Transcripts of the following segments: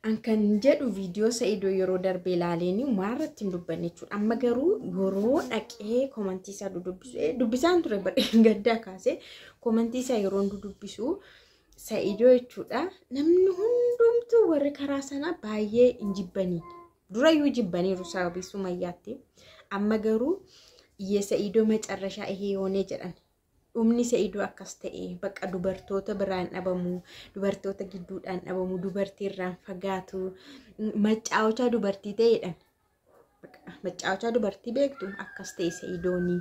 an kan jedhu viidiyoo Sa'iidoo yeroo darbee ilaaleeni maarratti hin dubbanne jechuudha. Amma garuu yeroo dhaqee komentii isaa dubbisaan ture gaddaa kaasee komentii isaa yeroo dubbisu Sa'iidoo jechuudha. Namni hundumtuu warri karaa sana baay'ee hin jibbanii. Durayyuu jibbaniiru sababii Sumayyaatti. Amma garuu iyyee Sa'iidoo macarrashaa ihee yoonee jedhan. Umni Sa'iidoo akkas ta'e bakka dubartoota biraan dhabamu, dubartoota gidduudhaan dhabamu, dubartii irraan fagaatu, macaawchaa dubartii ta'edhaan. Macaawchaa dubartii beektu akkas ta'e Sa'iidooni.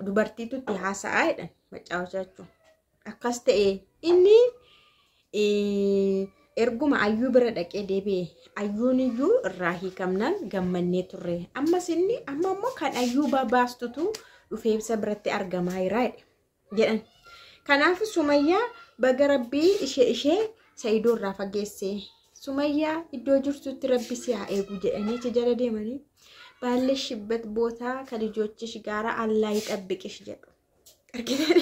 Dubartiitu itti haasa'aa jedhan macaawchaa jechuun. Akkas ta'e inni erguma ayyuu bira dhaqee deebi'e. Ayyuun iyyuu irraa hiikamnaan gammannee turre. Ammas inni amma immoo kan ayyuu babaastutu dhufee ibsa biratti argamaa jira jedhan. Kanaaf Sumayyaa baga Rabbii ishee Sa'iidoo irraa fageesse. Sumayyaa iddoo jirtutti Rabbi si haa eegu jedhanii itti jala deemanii ባለሽበት ቦታ ከልጆችሽ ጋር አላህ ይጠብቅሽ ጀዱ አርገደሪ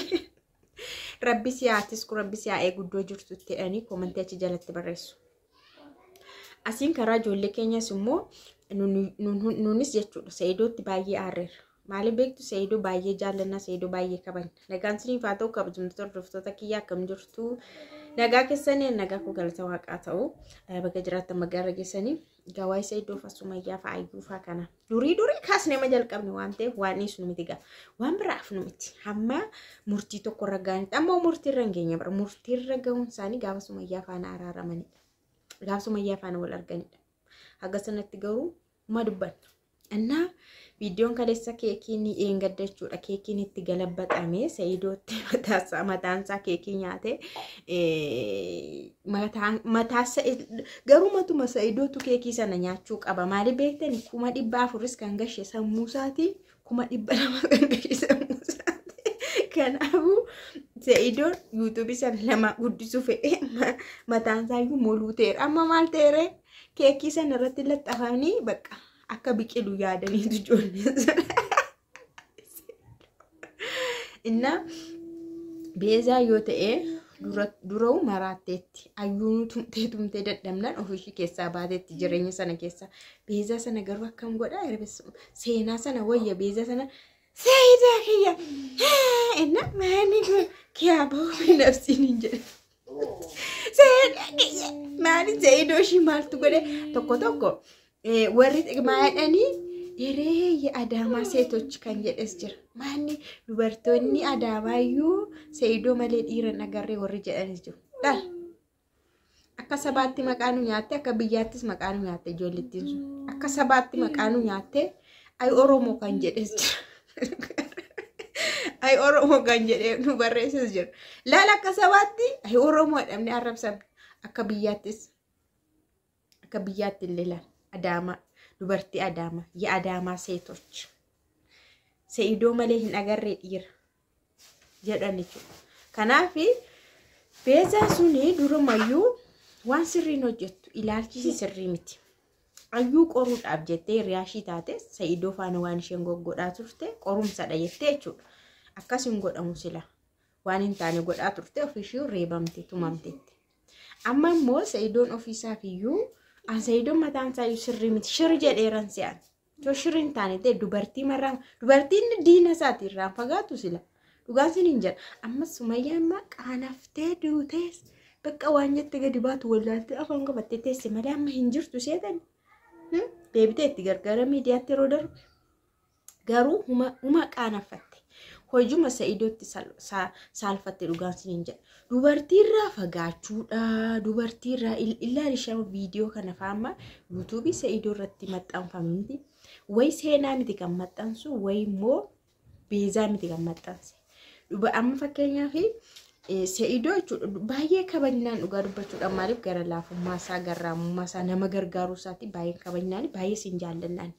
ረቢ ሲያትስኩ ረቢ ሲያኤ ጉዶ ጅርቱት ተኒ ኮሜንታች ጀለት በረሱ አሲን ከራ ጆሌ ኬኛ ስሞ ኑንስ ጀቹ ሰይዶት ባየ አረር ማለ ቤክቱ ሰይዶ ባየ ጃለና ሰይዶ ባየ ከበን ነጋንስኒ ፋቶ ከብዝምቶር ድፍቶ ተኪያ ከምጅርቱ ነጋ ከሰኔ ነጋ ኮ ገልተው አቃተው በገጅራት መጋረገሰኒ ጋዋይ ሰይዶ ፈሱማያ ፋአዩ ፋካና ዱሪ ካስኔ መጀልቀብኒ ዋንቴ ዋኒስ ኑሚቲጋ ዋን ብራፍ ኑሚቲ ሐማ ሙርቲ ተቆረጋኒ ጠሞ ሙርቲ ረንገኛ ብር ሙርቲ ረጋውን ሳኒ ጋባሱማያ ፋና አራራመኒ ጋባሱማያ ፋና ወለርገኒ ሀገሰነት ገሩ ማድባት እና ቪዲዮን ከለሰ ኬኪኒ ኤንገደቹዳ ኬኪኒ ትገለበጣሜ ሰይዶት ማታንሳ ኬኪኛቴ ማታሰ ገሩመቱ መሰይዶቱ ኬኪ ሰነኛቹ ቀባ ማሊ ቤክተን ኩማ ዲባ ፍርስ ካንገሽ ሰሙሳቲ ኩማ ዲባ ለማንገሽ ሰሙሳቲ ከናቡ ሰይዶ ዩቲዩብ ሰን ለማ ጉዲሱ ፈ ማታንሳዩ ሞሉቴር አማ ማልቴሬ ኬኪ ሰን ረትለት ጠፋኒ በቃ akka biqilu yaadanii ijoollee inna beeza yoo ta'e durau maraateetti ayyuunu tumtee dadhabnan ofiishi keessaa baateetti jireenya sana keessa beeza sana garuu akkam godha seenaa sana wayya beeza sana sayyidaa kiyya inna maani kiyaaboo nafsiin hin jedhe sayyidaa kiyya maani sayyidoo shi maaltu godhe tokko warri maadhani dheeree adaamaa seetoch kan jedhes jira maanni dubartoonni adaamaayyuu Sa'iidoo malee dhiira nagarree warri jedhanis jiru dal akka sabaatti maqaanu nyaatte akka biyyaattis maqaanu nyaatte ijoollettiin sun akka sabaatti maqaanu nyaatte ay oromoo kan jedhes jira ay oromoo kan jedhee nu barreesses jira laal akka sabaatti ay oromoo dhabne arrabsam akka biyyaatti illee Adama dubartii Adama ya Adama seetoch Sa'iidoo malee hin agarree dhiira jedhanichu kanaafi beeza suni durumayyuu waan sirriin hojjettu ilaalchisi sirrii miti ayyuu qoruudhaaf jettee riyaashii taate Sa'iidoo faana waan isheen goggodhaa turte qorumsadha jettee jechuudha akkasin godhamu sila waan hin taane godhaa turte ofiishii reebamte tumamteetti amma immoo Sa'iidoon ofiisaaf iyyuu Sa'iidoo mataan isaa sirrii miti shirri jedheeran si'an yoo shirri hin taane ta'e dubartiin diina isaati irraan fagaatu sila dhugaan sin hin jedha amma Sumayyaan ma qaanaftee duutees bakka waan jette gadi baatu wallaaltee afaan qabattee teesse malee amma hin jirtu seetan deebitee itti gargaara miidiyaatti yeroo darbe garuu huma qaanaffatte hojuma Sa'iidootti saalfatte dhugaan sin hin jedha dubartiirraa fagaachuudha dubartiirraa ilaalcha viidiyoo kana faama YouTube Sa'iidoo irratti maxxanfamti way seenaa miti kan maxxansu way immoo beezaa miti kan maxxanse amma fakkeenyaaf Sa'iidoo baay'ee kabajnaan dhugaa dubbachuudhaan maaliif gara laafummaa isaa garraamummaa isaa nama gargaaruu isaatti baay'ee kabajnaan baay'ee sin jaallannaan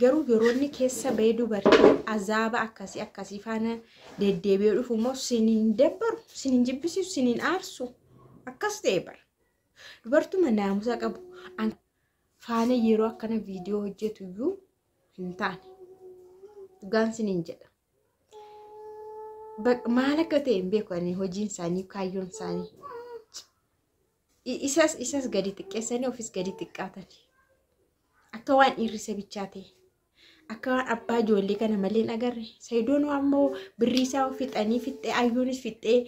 garuu yeroo inni keessa ba'ee dubartii azaaba akkasii faana deddeebi'ee dhufu immoo siniin dabbaru siniin jibbisiisu siniin aarsu akkas ta'e bara dubartuma naamusa qabu faana yeroo akkana viidiyoo hojjetu iyyuu hin taane dhugaan siniin jedha maal akka ta'e hin beekani hojiin isaanii kaayyoon isaanii isas gadi xiqqeessanii ofis gadi xiqqaatanii akka waan dhiirri bichaate akka waan abbaa ijoollee kana malee hin agarre Sayidoon ammoo birrii isaa fixanii fixee ayyuunis fixee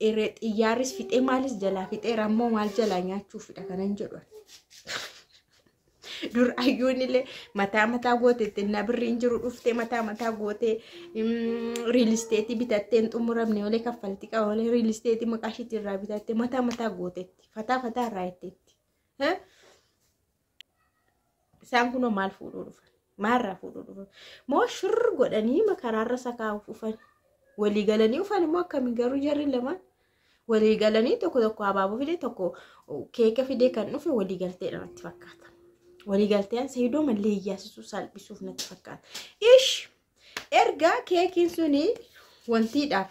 xiyyaaris fixee maalis jalaa fixee rammoo maal jalaa nyaachuufidha kanan jedhu dur ayyuun illee mataa gootetti na birriin jiru dhuftee mataa gootee real estate bitattee xumuramne olee kaffalti qaba olee real estate maqaashiitti irraa bitattee mataa gootetti fataa irraa itteetti isaan kunoo maal fuudhuu dhufan maarraa fuudhuu dhufan moo shirr godhanii makaraarra sakaa'uuf dhufan walii galanii dhufan immoo akkamiin garuu jarri lamaan walii galanii tokko abaaboo fidee tokko keeka fidee kan dhufe walii galteedha natti fakkaata. Walii galteen Sayidoo mallee iyyaasisuu salphisuuf natti fakkaata. Erga keekiin suni wantiidhaaf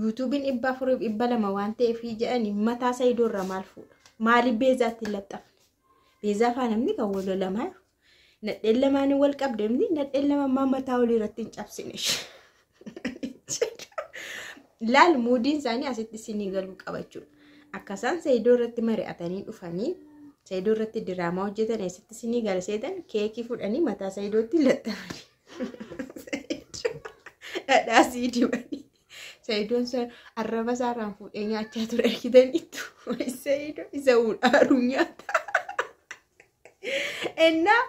YouTube'n 400 waan ta'eef jedhanii mataa Sayidoo irraa maal fuudha? Maaliif beezaatti laxxafne? Beezaa faa namni kan wal lolamaa jiru. Nadheen lamaan wal qabdamni nadheen lamaan mataa walii irratti hin cabsine. Laal muudiin isaanii asitti isinii galuu qabachuudha. Akkasaan Sayidoo irratti mari'atanii dhufanii Sayidoo irratti diraamaa hojjetan eessatti isinii galseetan keekii fudhanii mataa Sayidootti laxxafanii dhadhaasii dibanii Sayidoon sun arraba isaarraan fuudhee nyaachaa ture argitaniittu Sayidoo isa uudhaaruu nyaata ennaa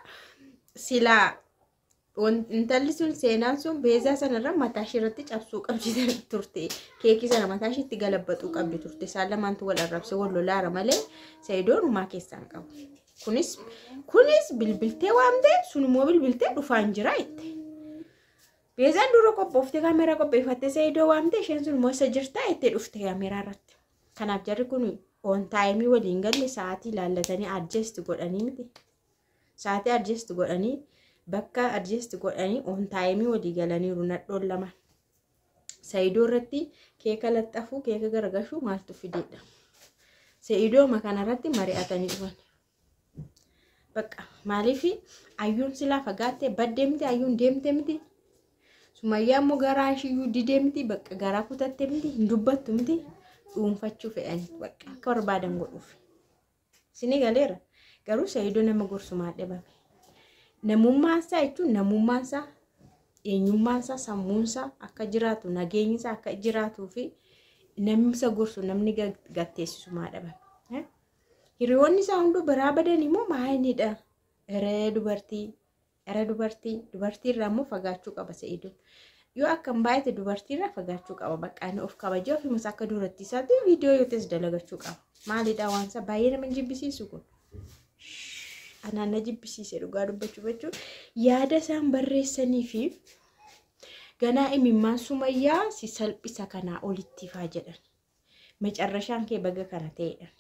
silaa intalli sun seenaan sun beezaa sanarra mataa ishee irratti cabsuu qabdi turte keekii sana mataa isheetti galabbaxuu qabdi turte isaan lamaantu wal arrabse wal lolaara malee Sayidoon umaa keessaan qabu kunis bilbiltee waamtee sun immoo bilbiltee dhufaan jira itti beezaan dura qophooftee kaameraa qopheeffattee Sayidoo waamtee isheen sun immoo isa jirtaa itti dhufte kaameraa irratti kanaaf jarri kun on taayimii waliin galle sa'aatii ilaallatanii adjust godhanii miti sa'aatii adjust godhanii bakka adjust godhanii on taayimii walii galaniiru nadhoon lama Sayidoo irratti keeka laxxafuu keeka gargashuu maaltu fideedha Sayidoo makana irratti mari'atanii dhufan bakka maaliif ayyuun silaa fagaattee baddeemti ayyuun deemte miti Sumayyaa immoo garaa ishiyyuu didee miti bakka garaa kutatte miti hin dubbattu miti dhuunfachuu fe'anii bakka akka barbaadan godhuuf isinii galeera garuu Sayidoo nama gorsumaa dhibame namummaansaa jechuun namummaansaa eenyummaansaa sammuunsaa akka jiraatu nageenyisaa akka jiraatuu fi namni gorsu namni gatteessisumaa dhabame hiriyoonni isaa hunduu biraa badan immoo maayinidha dubartii irraa immoo fagaachuu qaba Sayidoon yoo akkam baay'ate dubartii irraa fagaachuu qaba baqqaanii of kabajee ofiimas akka duratti isaatti viidiyoo yootes dalagachuu qaba maalidha waansa baay'ee nama jibbisiisu kun anaan jibbisiise dhugaa dubbachuu jechuun yaada isaan barreessanii fi ganaa imimmaan Sumayyaa si salphisa kanaa olitti faa jedhan macarrashaan kee baga kana ta'edhan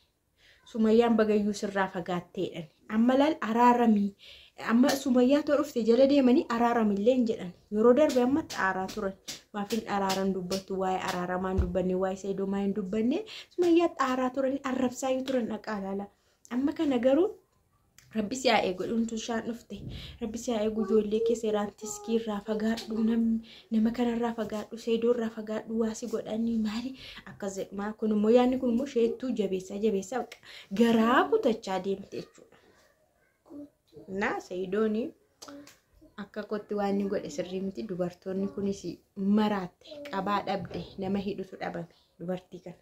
Sumayyaan bagayyuu sirraa fagaatteedhan amma laal araaramii amma Sumayyaa too dhufte jala deemanii araaramillee hin jedhan yeroo darbe amma xaaraa turan maafin araaran dubbattu waa'ee araaramaan dubbanne waa'ee Sayidoo maa hin dubbanne Sumayyaa xaaraa turan arrabsaayyuu turan dhaqaa laala amma kana garuu Rabbi si haa eegu dhuntu shaan dhufte Rabbi si haa eegu ijoollee kee seeraan tiskii irraa fagaadhu nama kanarraa fagaadhu Sayidoo irraa fagaadhu waasi godhanii maali akkas jedhuma kun immoo yaadni kun immoo sheettuu jabeessaa garaa kutachaa deemte jechuudha na Sayidooni akka kotti waan ni godhe sirrii miti dubartoonni kunis maraatte qabaa dhabde nama hidhutu dhabame dubartii kana